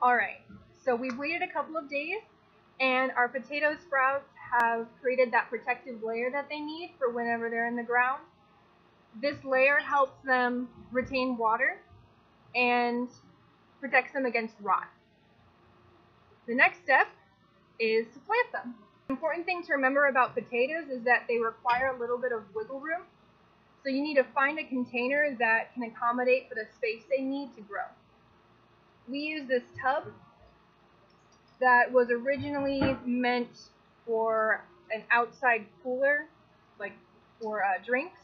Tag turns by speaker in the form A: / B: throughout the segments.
A: Alright, so we've waited a couple of days and our potato sprouts have created that protective layer that they need for whenever they're in the ground. This layer helps them retain water and protects them against rot. The next step is to plant them. The important thing to remember about potatoes is that they require a little bit of wiggle room. So you need to find a container that can accommodate for the space they need to grow. We use this tub that was originally meant for an outside cooler, like for drinks.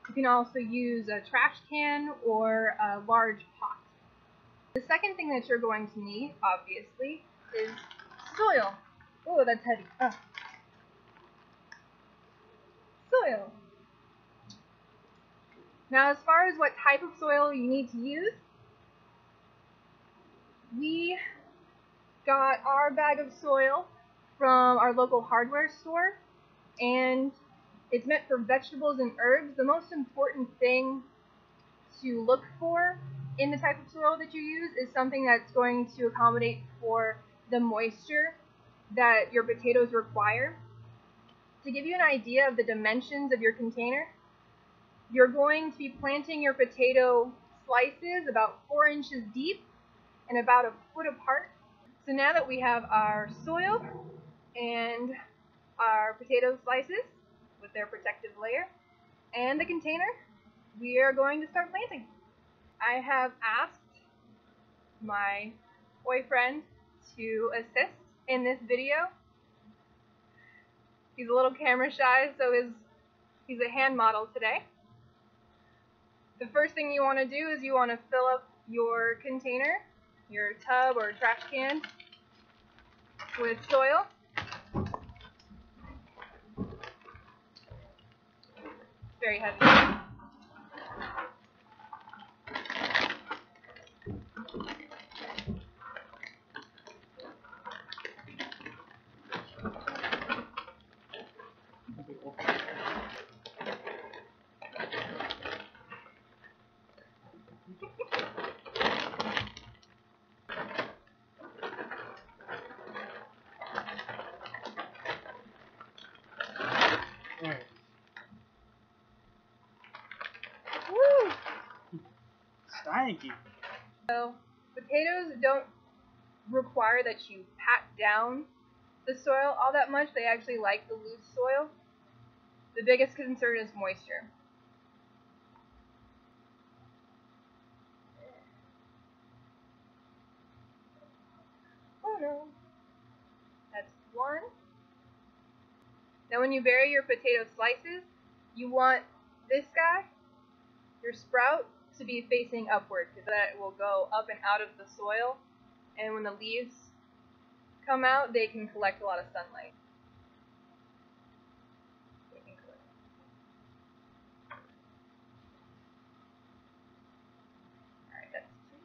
A: You can also use a trash can or a large pot. The second thing that you're going to need, obviously, is soil. Oh, that's heavy. Soil. Now, as far as what type of soil you need to use, we got our bag of soil from our local hardware store, and it's meant for vegetables and herbs. The most important thing to look for in the type of soil that you use is something that's going to accommodate for the moisture that your potatoes require. To give you an idea of the dimensions of your container, you're going to be planting your potato slices about 4 inches deep and about a foot apart. So now that we have our soil and our potato slices with their protective layer and the container, we are going to start planting. I have asked my boyfriend to assist in this video. He's a little camera shy, so he's a hand model today. The first thing you want to do is you want to fill up your container, your tub or trash can, with soil. It's very heavy. Woo!
B: Thank you.
A: So, potatoes don't require that you pat down the soil all that much. They actually like the loose soil. The biggest concern is moisture. Oh no. That's one. Now when you bury your potato slices, you want this guy, your sprout, to be facing upward, because that will go up and out of the soil, and when the leaves come out, they can collect a lot of sunlight. Alright, that's two.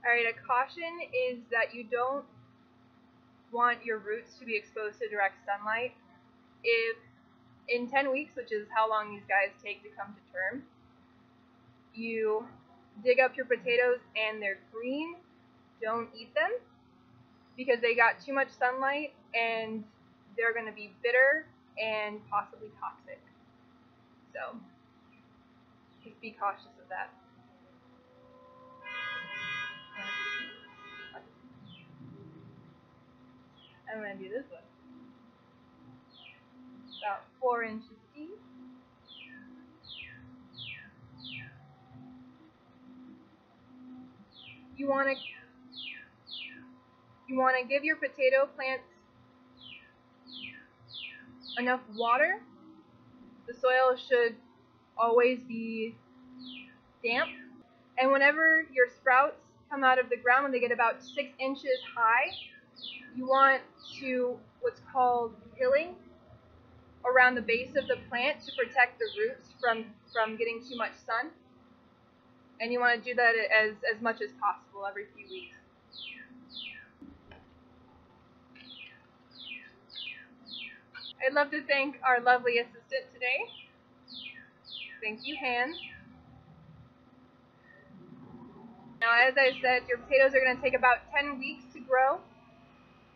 A: Alright, a caution is that you don't want your roots to be exposed to direct sunlight. If in 10 weeks, which is how long these guys take to come to term, you dig up your potatoes and they're green, don't eat them, because they got too much sunlight and they're going to be bitter and possibly toxic. So just be cautious of that. I'm going to do this one. About 4 inches deep. You want to give your potato plants enough water. The soil should always be damp. And whenever your sprouts come out of the ground, when they get about 6 inches high, you want to what's called hilling around the base of the plant to protect the roots from getting too much sun. and you want to do that as much as possible every few weeks. I'd love to thank our lovely assistant today. Thank you, Hans. Now, as I said, your potatoes are going to take about 10 weeks to grow,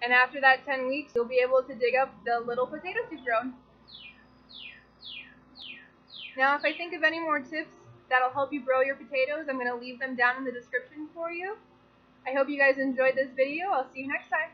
A: and after that 10 weeks, you'll be able to dig up the little potatoes you've grown. Now, if I think of any more tips that'll help you grow your potatoes, I'm going to leave them down in the description for you. I hope you guys enjoyed this video. I'll see you next time.